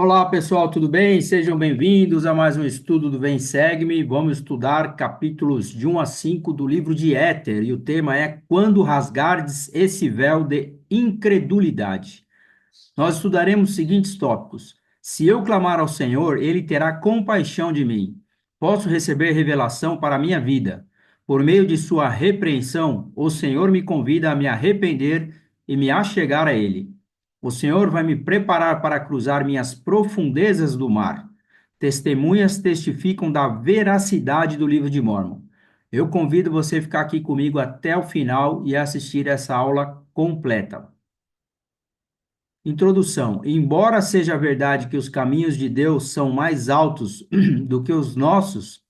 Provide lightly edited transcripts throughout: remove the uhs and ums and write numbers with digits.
Olá, pessoal, tudo bem? Sejam bem-vindos a mais um estudo do Vem Segue-me. Vamos estudar capítulos de 1 a 5 do livro de Éter, e o tema é Quando rasgardes esse véu de incredulidade. Nós estudaremos os seguintes tópicos: se eu clamar ao Senhor, ele terá compaixão de mim. Posso receber revelação para a minha vida. Por meio de sua repreensão, o Senhor me convida a me arrepender e me achegar a ele. O Senhor vai me preparar para cruzar minhas profundezas do mar. Testemunhas testificam da veracidade do livro de Mórmon. Eu convido você a ficar aqui comigo até o final e assistir essa aula completa. Introdução. Embora seja verdade que os caminhos de Deus são mais altos do que os nossos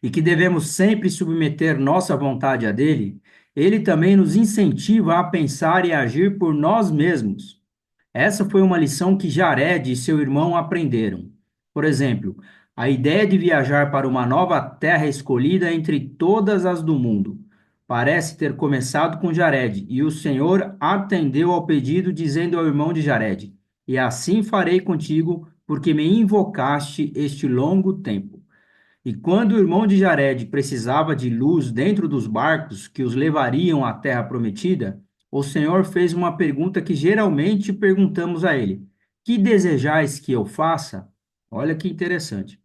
e que devemos sempre submeter nossa vontade a dele, ele também nos incentiva a pensar e agir por nós mesmos. Essa foi uma lição que Jared e seu irmão aprenderam. Por exemplo, a ideia de viajar para uma nova terra escolhida entre todas as do mundo parece ter começado com Jared, e o Senhor atendeu ao pedido, dizendo ao irmão de Jared: E assim farei contigo, porque me invocaste este longo tempo. E quando o irmão de Jared precisava de luz dentro dos barcos que os levariam à terra prometida, o Senhor fez uma pergunta que geralmente perguntamos a ele: Que desejais que eu faça? Olha que interessante.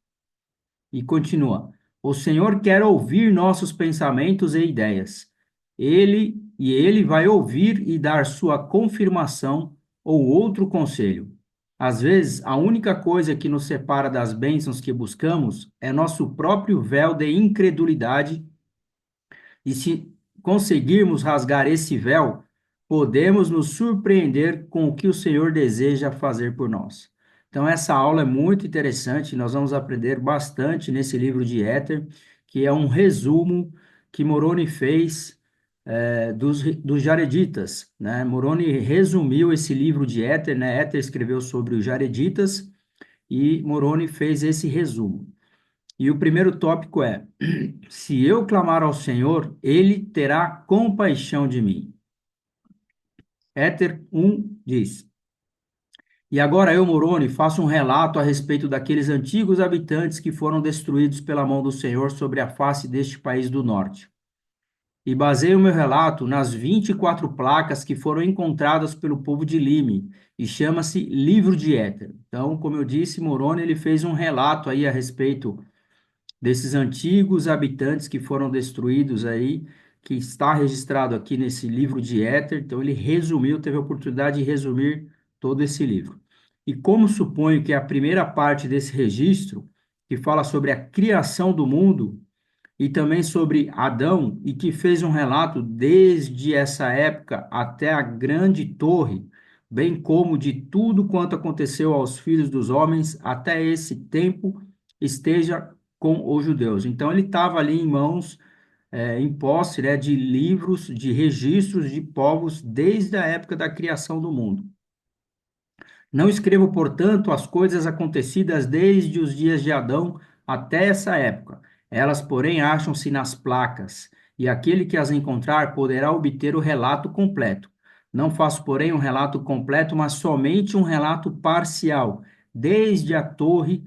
E continua: O Senhor quer ouvir nossos pensamentos e ideias. Ele vai ouvir e dar sua confirmação ou outro conselho. Às vezes, a única coisa que nos separa das bênçãos que buscamos é nosso próprio véu de incredulidade, e se conseguirmos rasgar esse véu, podemos nos surpreender com o que o Senhor deseja fazer por nós. Então, essa aula é muito interessante, nós vamos aprender bastante nesse livro de Éter, que é um resumo que Moroni fez dos Jareditas, né? Moroni resumiu esse livro de Éter, né? Éter escreveu sobre os Jareditas e Moroni fez esse resumo. E o primeiro tópico é: se eu clamar ao Senhor, ele terá compaixão de mim. Éter 1 diz: E agora eu, Moroni, faço um relato a respeito daqueles antigos habitantes que foram destruídos pela mão do Senhor sobre a face deste país do norte. E baseio o meu relato nas 24 placas que foram encontradas pelo povo de Lime, e chama-se Livro de Éter. Então, como eu disse, Moroni ele fez um relato aí a respeito desses antigos habitantes que foram destruídos aí, que está registrado aqui nesse livro de Éter. Então, ele resumiu, teve a oportunidade de resumir todo esse livro. E como suponho que é a primeira parte desse registro, que fala sobre a criação do mundo e também sobre Adão, e que fez um relato desde essa época até a grande torre, bem como de tudo quanto aconteceu aos filhos dos homens até esse tempo esteja com os judeus. Então ele estava ali em mãos, em posse, né, de livros, de registros de povos desde a época da criação do mundo. Não escrevo, portanto, as coisas acontecidas desde os dias de Adão até essa época. Elas, porém, acham-se nas placas, e aquele que as encontrar poderá obter o relato completo. Não faço, porém, um relato completo, mas somente um relato parcial, desde a torre,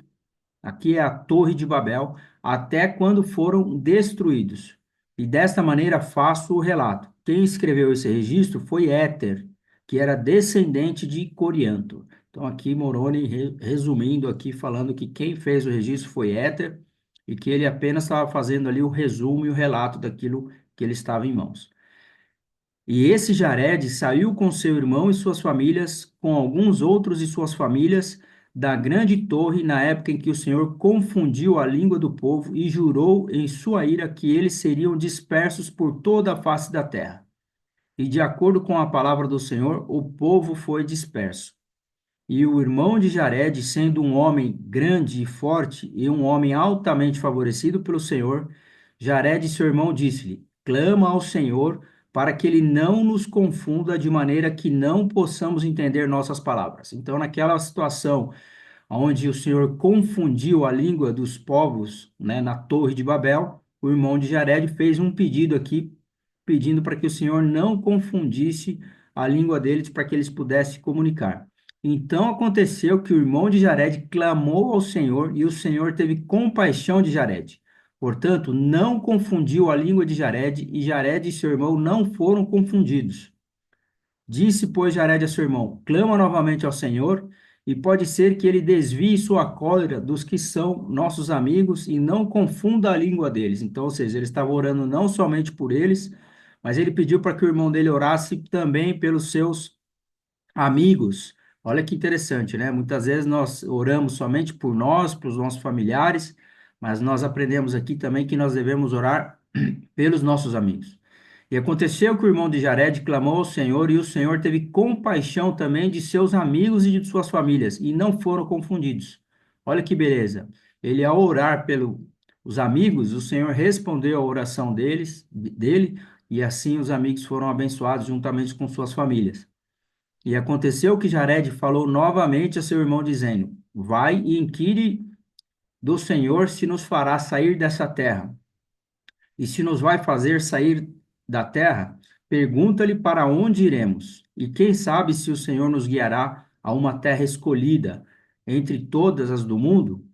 aqui é a Torre de Babel, até quando foram destruídos. E desta maneira faço o relato. Quem escreveu esse registro foi Éter, que era descendente de Corianto. Então, aqui Moroni resumindo aqui, falando que quem fez o registro foi Éter e que ele apenas estava fazendo ali o resumo e o relato daquilo que ele estava em mãos. E esse Jared saiu com seu irmão e suas famílias, com alguns outros e suas famílias, da grande torre na época em que o Senhor confundiu a língua do povo e jurou em sua ira que eles seriam dispersos por toda a face da terra. E de acordo com a palavra do Senhor, o povo foi disperso. E o irmão de Jared, sendo um homem grande e forte e um homem altamente favorecido pelo Senhor, Jared, seu irmão, disse-lhe: Clama ao Senhor para que ele não nos confunda de maneira que não possamos entender nossas palavras. Então, naquela situação onde o Senhor confundiu a língua dos povos, né, na Torre de Babel, o irmão de Jared fez um pedido aqui, pedindo para que o Senhor não confundisse a língua deles, para que eles pudessem comunicar. Então aconteceu que o irmão de Jared clamou ao Senhor e o Senhor teve compaixão de Jared. Portanto, não confundiu a língua de Jared e Jared e seu irmão não foram confundidos. Disse, pois, Jared a seu irmão: clama novamente ao Senhor, e pode ser que ele desvie sua cólera dos que são nossos amigos e não confunda a língua deles. Então, ou seja, ele estava orando não somente por eles, mas ele pediu para que o irmão dele orasse também pelos seus amigos. Olha que interessante, né? Muitas vezes nós oramos somente por nós, pelos nossos familiares, mas nós aprendemos aqui também que nós devemos orar pelos nossos amigos. E aconteceu que o irmão de Jared clamou ao Senhor, e o Senhor teve compaixão também de seus amigos e de suas famílias, e não foram confundidos. Olha que beleza. Ele, ao orar pelos amigos, o Senhor respondeu à oração dele, e assim os amigos foram abençoados juntamente com suas famílias. E aconteceu que Jared falou novamente a seu irmão, dizendo: vai e inquire do Senhor se nos fará sair dessa terra. E se nos vai fazer sair da terra, pergunta-lhe para onde iremos. E quem sabe se o Senhor nos guiará a uma terra escolhida entre todas as do mundo?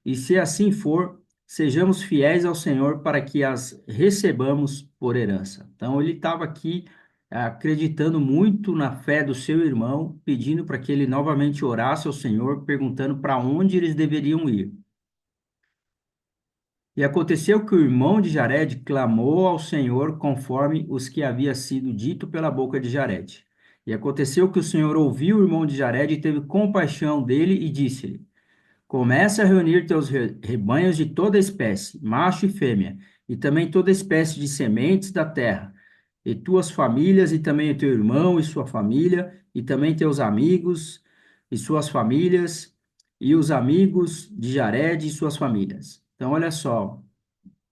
E se assim for, sejamos fiéis ao Senhor para que as recebamos por herança. Então, ele estava aqui acreditando muito na fé do seu irmão, pedindo para que ele novamente orasse ao Senhor, perguntando para onde eles deveriam ir. E aconteceu que o irmão de Jared clamou ao Senhor conforme os que havia sido dito pela boca de Jared. E aconteceu que o Senhor ouviu o irmão de Jared e teve compaixão dele e disse-lhe: Comece a reunir teus rebanhos de toda espécie, macho e fêmea, e também toda espécie de sementes da terra, e tuas famílias, e também o teu irmão e sua família, e também teus amigos e suas famílias, e os amigos de Jared e suas famílias. Então, olha só,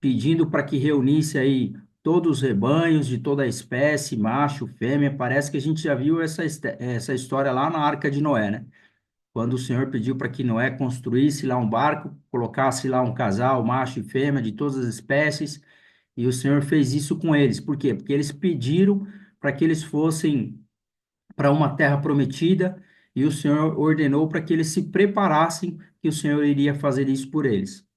pedindo para que reunisse aí todos os rebanhos de toda a espécie, macho, fêmea. Parece que a gente já viu essa história lá na Arca de Noé, né? Quando o Senhor pediu para que Noé construísse lá um barco, colocasse lá um casal, macho e fêmea de todas as espécies, e o Senhor fez isso com eles. Por quê? Porque eles pediram para que eles fossem para uma terra prometida, e o Senhor ordenou para que eles se preparassem, que o Senhor iria fazer isso por eles.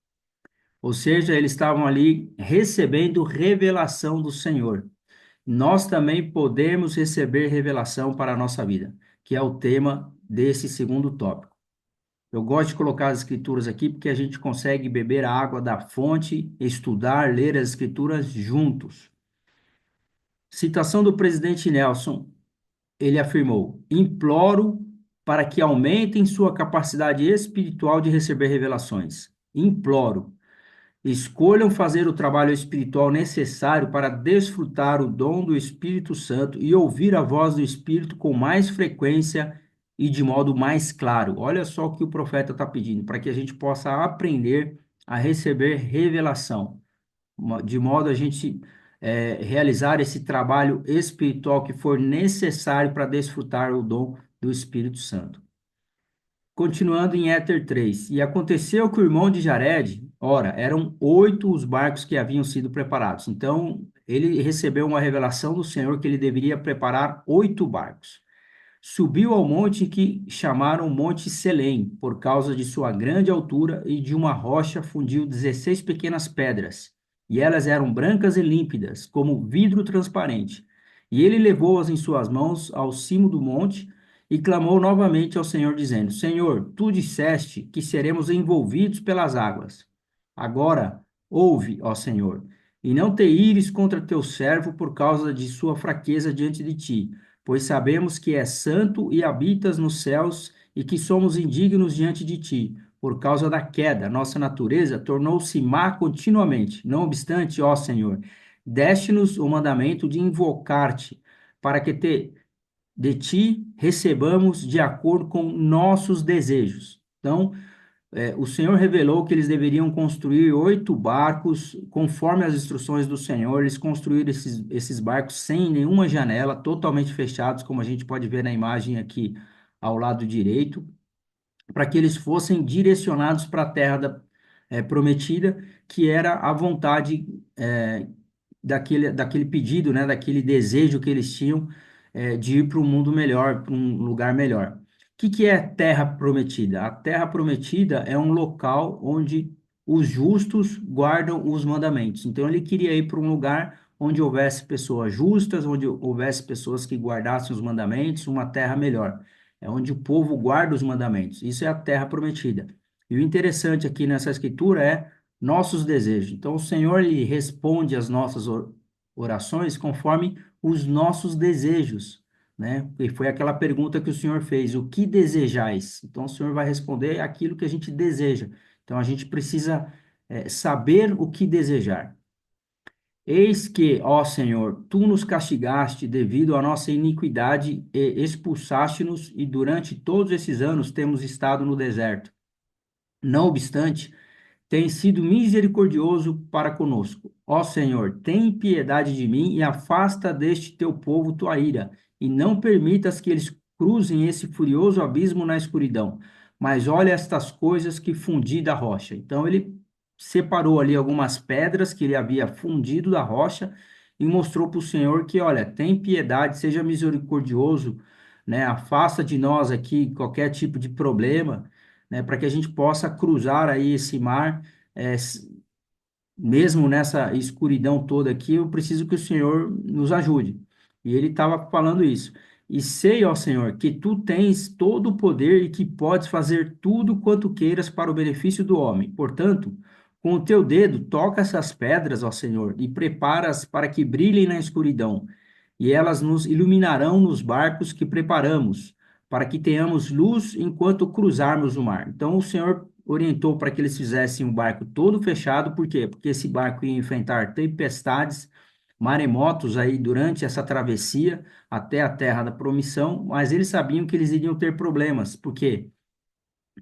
Ou seja, eles estavam ali recebendo revelação do Senhor. Nós também podemos receber revelação para a nossa vida, que é o tema desse segundo tópico. Eu gosto de colocar as escrituras aqui porque a gente consegue beber a água da fonte, estudar, ler as escrituras juntos. Citação do presidente Nelson, ele afirmou: imploro para que aumentem sua capacidade espiritual de receber revelações. Imploro. Escolham fazer o trabalho espiritual necessário para desfrutar o dom do Espírito Santo e ouvir a voz do Espírito com mais frequência e de modo mais claro. Olha só o que o profeta está pedindo, para que a gente possa aprender a receber revelação, de modo a gente realizar esse trabalho espiritual que for necessário para desfrutar o dom do Espírito Santo. Continuando em Éter 3. E aconteceu que o irmão de Jared, ora, eram 8 os barcos que haviam sido preparados. Então, ele recebeu uma revelação do Senhor que ele deveria preparar 8 barcos. Subiu ao monte que chamaram Monte Selém, por causa de sua grande altura, e de uma rocha fundiu 16 pequenas pedras, e elas eram brancas e límpidas, como vidro transparente. E ele levou-as em suas mãos ao cimo do monte e clamou novamente ao Senhor, dizendo: Senhor, tu disseste que seremos envolvidos pelas águas. Agora, ouve, ó Senhor, e não te ires contra teu servo por causa de sua fraqueza diante de ti, pois sabemos que és santo e habitas nos céus e que somos indignos diante de ti. Por causa da queda, nossa natureza tornou-se má continuamente. Não obstante, ó Senhor, deste-nos o mandamento de invocar-te, para que de ti recebamos de acordo com nossos desejos. Então, o Senhor revelou que eles deveriam construir 8 barcos, conforme as instruções do Senhor. Eles construíram esses barcos sem nenhuma janela, totalmente fechados, como a gente pode ver na imagem aqui ao lado direito, para que eles fossem direcionados para a terra prometida, que era a vontade daquele pedido, né, daquele desejo que eles tinham de ir para um mundo melhor, para um lugar melhor. que é terra prometida? A terra prometida é um local onde os justos guardam os mandamentos. Então ele queria ir para um lugar onde houvesse pessoas justas, onde houvesse pessoas que guardassem os mandamentos, uma terra melhor. É onde o povo guarda os mandamentos. Isso é a terra prometida. E o interessante aqui nessa escritura é nossos desejos. Então o Senhor lhe responde às nossas orações conforme os nossos desejos, né? E foi aquela pergunta que o Senhor fez: o que desejais? Então o Senhor vai responder aquilo que a gente deseja. Então a gente precisa saber o que desejar. Eis que, ó Senhor, tu nos castigaste devido à nossa iniquidade e expulsaste-nos, e durante todos esses anos temos estado no deserto. Não obstante, tem sido misericordioso para conosco. Ó Senhor, tem piedade de mim e afasta deste teu povo tua ira, e não permitas que eles cruzem esse furioso abismo na escuridão. Mas olha estas coisas que fundi da rocha. Então ele separou ali algumas pedras que ele havia fundido da rocha e mostrou para o Senhor que, olha, tem piedade, seja misericordioso, né? Afasta de nós aqui qualquer tipo de problema, né? Para que a gente possa cruzar aí esse mar é, mesmo nessa escuridão toda aqui, eu preciso que o Senhor nos ajude. E ele estava falando isso. E sei, ó Senhor, que tu tens todo o poder e que podes fazer tudo quanto queiras para o benefício do homem. Portanto, com o teu dedo, toca essas pedras, ó Senhor, e prepara-as para que brilhem na escuridão, e elas nos iluminarão nos barcos que preparamos, para que tenhamos luz enquanto cruzarmos o mar. Então, o Senhor orientou para que eles fizessem um barco todo fechado, por quê? Porque esse barco ia enfrentar tempestades, maremotos aí durante essa travessia até a terra da promissão, mas eles sabiam que eles iriam ter problemas, por quê?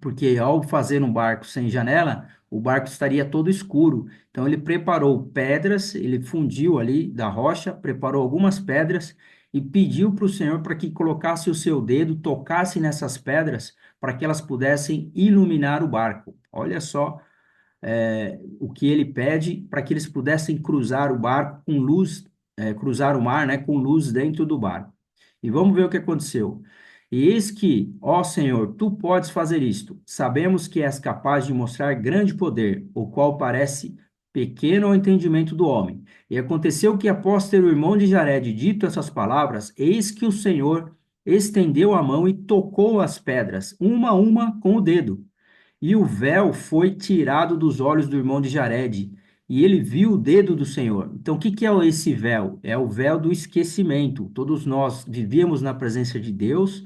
Porque ao fazer um barco sem janela, o barco estaria todo escuro. Então ele preparou pedras, ele fundiu ali da rocha, preparou algumas pedras e pediu para o Senhor para que colocasse o seu dedo, tocasse nessas pedras, para que elas pudessem iluminar o barco. Olha só o que ele pede para que eles pudessem cruzar o barco com luz, cruzar o mar, né, com luz dentro do barco. E vamos ver o que aconteceu. E eis que, ó Senhor, tu podes fazer isto. Sabemos que és capaz de mostrar grande poder, o qual parece pequeno ao entendimento do homem. E aconteceu que, após ter o irmão de Jared dito essas palavras, eis que o Senhor estendeu a mão e tocou as pedras, uma a uma com o dedo. E o véu foi tirado dos olhos do irmão de Jared, e ele viu o dedo do Senhor. Então, o que que é esse véu? É o véu do esquecimento. Todos nós vivíamos na presença de Deus,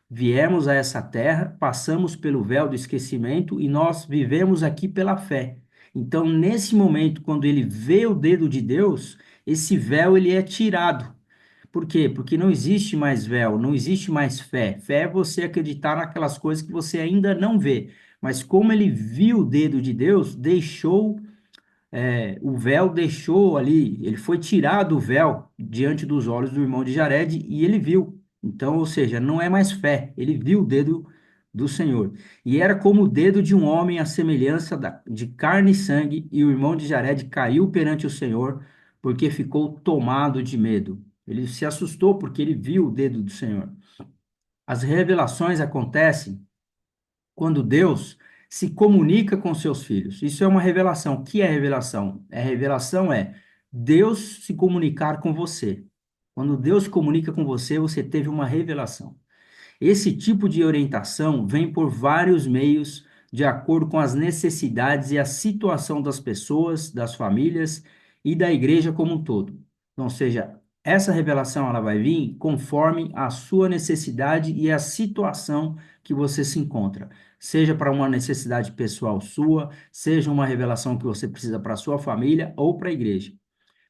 viemos a essa terra, passamos pelo véu do esquecimento e nós vivemos aqui pela fé. Então, nesse momento, quando ele vê o dedo de Deus, esse véu ele é tirado. Por quê? Porque não existe mais véu, não existe mais fé. Fé é você acreditar naquelas coisas que você ainda não vê. Mas como ele viu o dedo de Deus, deixou, o véu deixou ali, ele foi tirado o véu diante dos olhos do irmão de Jared e ele viu. Então, ou seja, não é mais fé, ele viu o dedo do Senhor. E era como o dedo de um homem à semelhança de carne e sangue, e o irmão de Jared caiu perante o Senhor, porque ficou tomado de medo. Ele se assustou porque ele viu o dedo do Senhor. As revelações acontecem quando Deus se comunica com seus filhos. Isso é uma revelação. O que é revelação? Revelação é Deus se comunicar com você. Quando Deus se comunica com você, você teve uma revelação. Esse tipo de orientação vem por vários meios, de acordo com as necessidades e a situação das pessoas, das famílias e da igreja como um todo. Então, ou seja, essa revelação ela vai vir conforme a sua necessidade e a situação que você se encontra. Seja para uma necessidade pessoal sua, seja uma revelação que você precisa para a sua família ou para a igreja.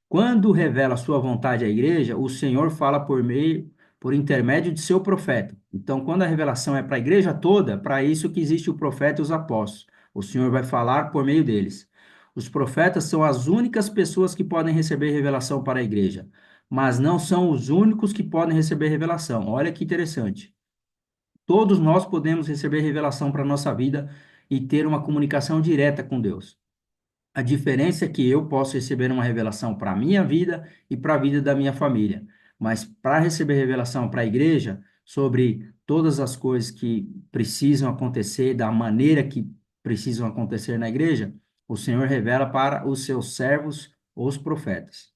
Quando revela a sua vontade à igreja, o Senhor fala por intermédio de seu profeta. Então, quando a revelação é para a igreja toda, para isso que existe o profeta e os apóstolos. O Senhor vai falar por meio deles. Os profetas são as únicas pessoas que podem receber revelação para a igreja, mas não são os únicos que podem receber revelação. Olha que interessante. Todos nós podemos receber revelação para a nossa vida e ter uma comunicação direta com Deus. A diferença é que eu posso receber uma revelação para a minha vida e para a vida da minha família. Mas para receber revelação para a igreja sobre todas as coisas que precisam acontecer da maneira que precisam acontecer na igreja, o Senhor revela para os seus servos, os profetas.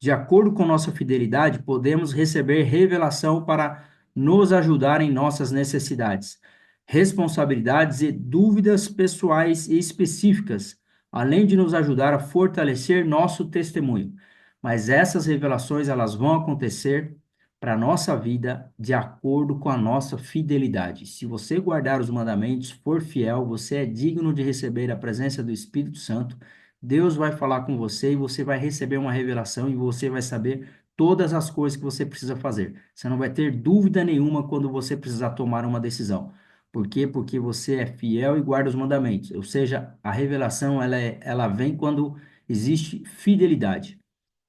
De acordo com nossa fidelidade, podemos receber revelação para nos ajudar em nossas necessidades, responsabilidades e dúvidas pessoais e específicas, além de nos ajudar a fortalecer nosso testemunho. Mas essas revelações, elas vão acontecer para a nossa vida de acordo com a nossa fidelidade. Se você guardar os mandamentos, for fiel, você é digno de receber a presença do Espírito Santo. Deus vai falar com você e você vai receber uma revelação e você vai saber todas as coisas que você precisa fazer. Você não vai ter dúvida nenhuma quando você precisar tomar uma decisão. Por quê? Porque você é fiel e guarda os mandamentos. Ou seja, a revelação ela vem quando existe fidelidade.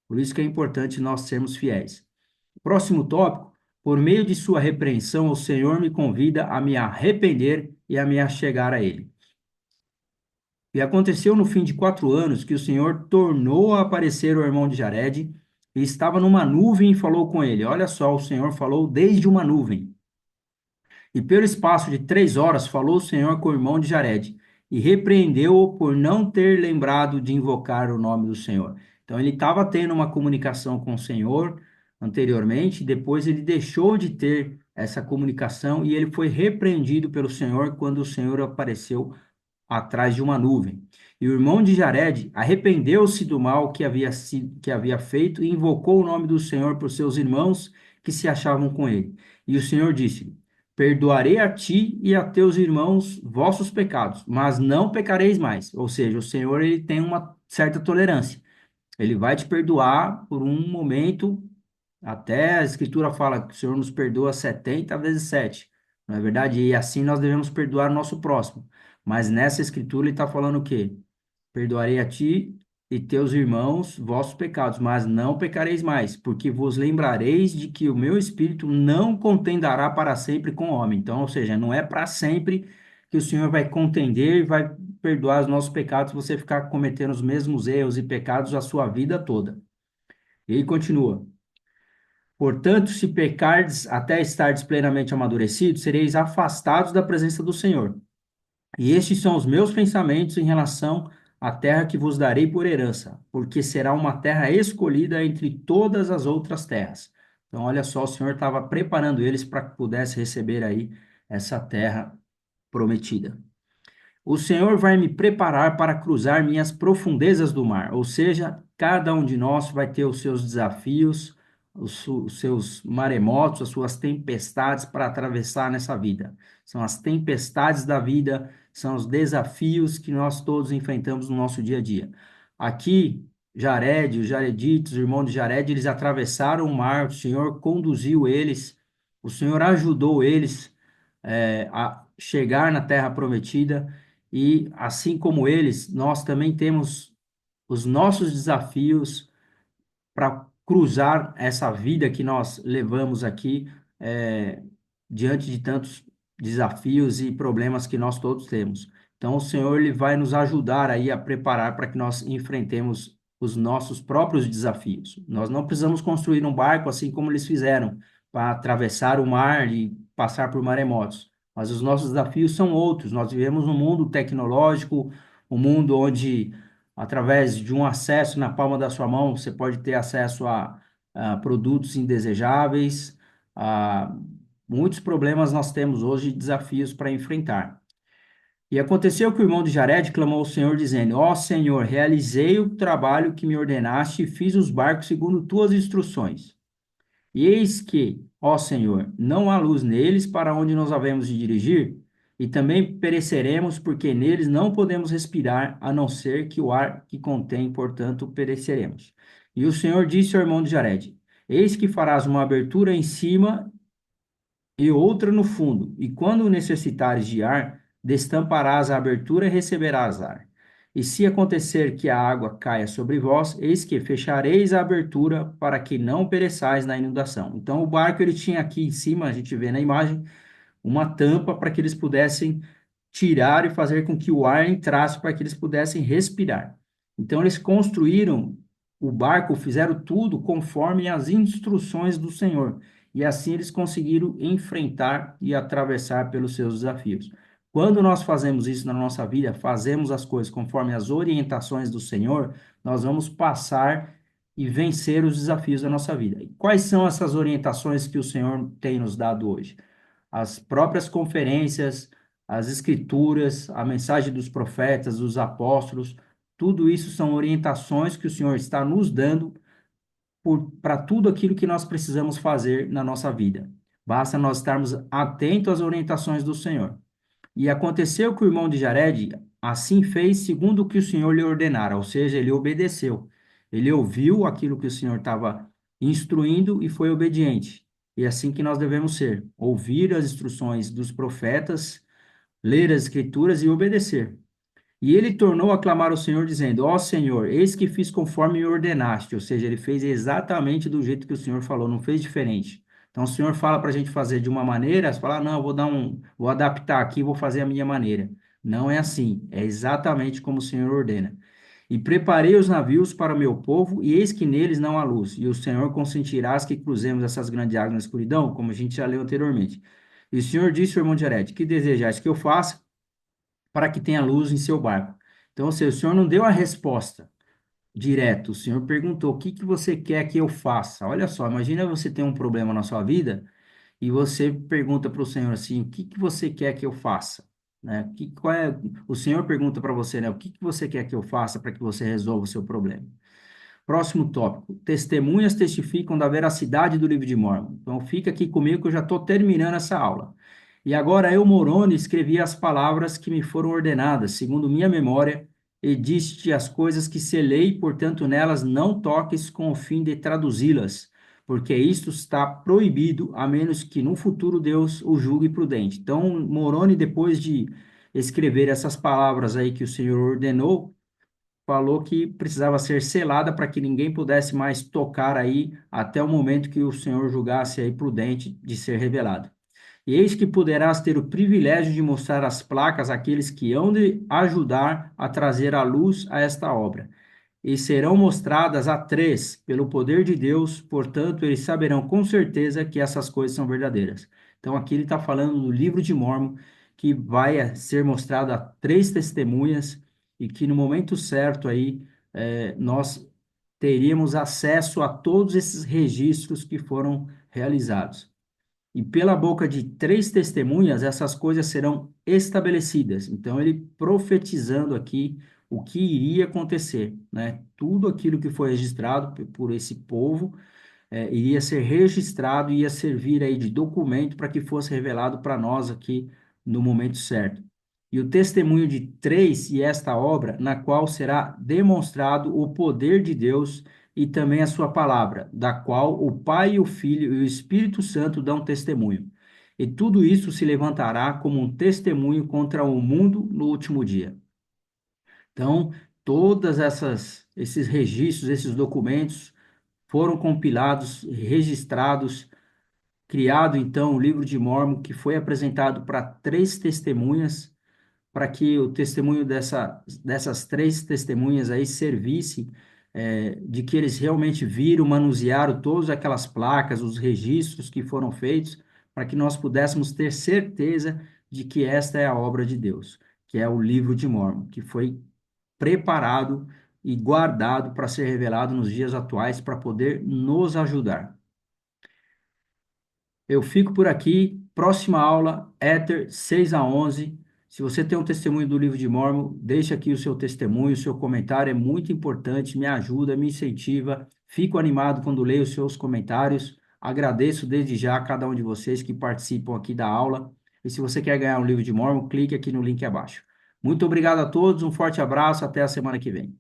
Por isso que é importante nós sermos fiéis. Próximo tópico. Por meio de sua repreensão, o Senhor me convida a me arrepender e a me achegar a Ele. E aconteceu no fim de 4 anos que o Senhor tornou a aparecer o irmão de Jared e estava numa nuvem e falou com ele. Olha só, o Senhor falou desde uma nuvem. E pelo espaço de 3 horas falou o Senhor com o irmão de Jared e repreendeu-o por não ter lembrado de invocar o nome do Senhor. Então ele estava tendo uma comunicação com o Senhor anteriormente, depois ele deixou de ter essa comunicação e ele foi repreendido pelo Senhor quando o Senhor apareceu atrás de uma nuvem. E o irmão de Jared arrependeu-se do mal que havia feito e invocou o nome do Senhor por seus irmãos que se achavam com ele. E o Senhor disse: Perdoarei a ti e a teus irmãos vossos pecados, mas não pecareis mais. Ou seja, o Senhor ele tem uma certa tolerância. Ele vai te perdoar por um momento, até a Escritura fala que o Senhor nos perdoa 70 vezes 7. Não é verdade? E assim nós devemos perdoar o nosso próximo. Mas nessa Escritura ele está falando o quê? Perdoarei a ti e teus irmãos vossos pecados, mas não pecareis mais, porque vos lembrareis de que o meu Espírito não contendará para sempre com o homem. Então, ou seja, não é para sempre que o Senhor vai contender e vai perdoar os nossos pecados, se você ficar cometendo os mesmos erros e pecados a sua vida toda. E ele continua. Portanto, se pecardes até estardes plenamente amadurecidos, sereis afastados da presença do Senhor. E estes são os meus pensamentos em relação à terra que vos darei por herança, porque será uma terra escolhida entre todas as outras terras. Então, olha só, o Senhor estava preparando eles para que pudesse receber aí essa terra prometida. O Senhor vai me preparar para cruzar minhas profundezas do mar, ou seja, cada um de nós vai ter os seus desafios, os seus maremotos, as suas tempestades para atravessar nessa vida. São as tempestades da vida, são os desafios que nós todos enfrentamos no nosso dia a dia. Aqui, Jared, os Jareditos, o irmão de Jared, eles atravessaram o mar, o Senhor conduziu eles, o Senhor ajudou eles a chegar na terra prometida. E assim como eles, nós também temos os nossos desafios para cruzar essa vida que nós levamos aqui, diante de tantos desafios e problemas que nós todos temos. Então, o Senhor ele vai nos ajudar aí a preparar para que nós enfrentemos os nossos próprios desafios. Nós não precisamos construir um barco assim como eles fizeram, para atravessar o mar e passar por maremotos. Mas os nossos desafios são outros. Nós vivemos num mundo tecnológico, um mundo onde, através de um acesso na palma da sua mão, você pode ter acesso a produtos indesejáveis, a muitos problemas nós temos hoje, desafios para enfrentar. E aconteceu que o irmão de Jared clamou ao Senhor, dizendo: Ó Senhor, realizei o trabalho que me ordenaste e fiz os barcos segundo tuas instruções. E eis que, ó Senhor, não há luz neles para onde nós havemos de dirigir, e também pereceremos, porque neles não podemos respirar, a não ser que o ar que contém, portanto, pereceremos. E o Senhor disse ao irmão de Jared: Eis que farás uma abertura em cima e outra no fundo, e quando necessitares de ar, destamparás a abertura e receberás ar. E se acontecer que a água caia sobre vós, eis que fechareis a abertura para que não pereçais na inundação. Então o barco ele tinha aqui em cima, a gente vê na imagem, uma tampa para que eles pudessem tirar e fazer com que o ar entrasse para que eles pudessem respirar. Então eles construíram o barco, fizeram tudo conforme as instruções do Senhor. e assim eles conseguiram enfrentar e atravessar pelos seus desafios. Quando nós fazemos isso na nossa vida, fazemos as coisas conforme as orientações do Senhor, nós vamos passar e vencer os desafios da nossa vida. E quais são essas orientações que o Senhor tem nos dado hoje? As próprias conferências, as escrituras, a mensagem dos profetas, dos apóstolos, tudo isso são orientações que o Senhor está nos dando para tudo aquilo que nós precisamos fazer na nossa vida. Basta nós estarmos atentos às orientações do Senhor. E aconteceu que o irmão de Jared assim fez segundo o que o Senhor lhe ordenara, ou seja, ele obedeceu. Ele ouviu aquilo que o Senhor estava instruindo e foi obediente. E é assim que nós devemos ser: ouvir as instruções dos profetas, ler as escrituras e obedecer. E ele tornou a clamar ao Senhor, dizendo: Ó Senhor, eis que fiz conforme me ordenaste. Ou seja, ele fez exatamente do jeito que o Senhor falou, não fez diferente. Então, o Senhor fala para a gente fazer de uma maneira, você fala: "Ah, não, eu vou adaptar aqui, vou fazer a minha maneira." Não é assim, é exatamente como o Senhor ordena. E preparei os navios para o meu povo, e eis que neles não há luz. E o Senhor consentirás que cruzemos essas grandes águas na escuridão, como a gente já leu anteriormente. E o Senhor disse ao irmão de Arete: Que desejais que eu faça para que tenha luz em seu barco? Então, ou seja, o Senhor não deu a resposta direto, o Senhor perguntou: o que que você quer que eu faça? Olha só, imagina você ter um problema na sua vida e você pergunta para o Senhor assim: o que que você quer que eu faça? Né? Qual é, o Senhor pergunta para você, né? O que que você quer que eu faça para que você resolva o seu problema? Próximo tópico: testemunhas testificam da veracidade do livro de Mórmon. Então, fica aqui comigo que eu já estou terminando essa aula. E agora eu, Moroni, escrevi as palavras que me foram ordenadas, segundo minha memória, e disse as coisas que selei, portanto, nelas não toques com o fim de traduzi-las, porque isto está proibido, a menos que no futuro Deus o julgue prudente. Então, Moroni, depois de escrever essas palavras aí que o Senhor ordenou, falou que precisava ser selada para que ninguém pudesse mais tocar aí até o momento que o Senhor julgasse aí prudente de ser revelado. E eis que poderás ter o privilégio de mostrar as placas àqueles que hão de ajudar a trazer à luz a esta obra. E serão mostradas a três pelo poder de Deus, portanto, eles saberão com certeza que essas coisas são verdadeiras. Então, aqui ele está falando do livro de Mórmon, que vai ser mostrado a três testemunhas e que no momento certo aí nós teríamos acesso a todos esses registros que foram realizados. E pela boca de três testemunhas, essas coisas serão estabelecidas. Então, ele profetizando aqui o que iria acontecer, né? Tudo aquilo que foi registrado por esse povo iria ser registrado e ia servir aí de documento para que fosse revelado para nós aqui no momento certo. E o testemunho de três e esta obra, na qual será demonstrado o poder de Deus e também a sua palavra, da qual o Pai, o Filho e o Espírito Santo dão testemunho. E tudo isso se levantará como um testemunho contra o mundo no último dia. Então, todas essas esses registros, esses documentos foram compilados, registrados, criado então o livro de Mórmon, que foi apresentado para três testemunhas, para que o testemunho dessas três testemunhas aí servisse de que eles realmente viram, manusearam todas aquelas placas, os registros que foram feitos, para que nós pudéssemos ter certeza de que esta é a obra de Deus, que é o livro de Mórmon, que foi preparado e guardado para ser revelado nos dias atuais para poder nos ajudar. Eu fico por aqui. Próxima aula, Éter 6 a 11. Se você tem um testemunho do livro de Mórmon, deixe aqui o seu testemunho, o seu comentário é muito importante, me ajuda, me incentiva. Fico animado quando leio os seus comentários. Agradeço desde já a cada um de vocês que participam aqui da aula. E se você quer ganhar um livro de Mórmon, clique aqui no link abaixo. Muito obrigado a todos, um forte abraço, até a semana que vem.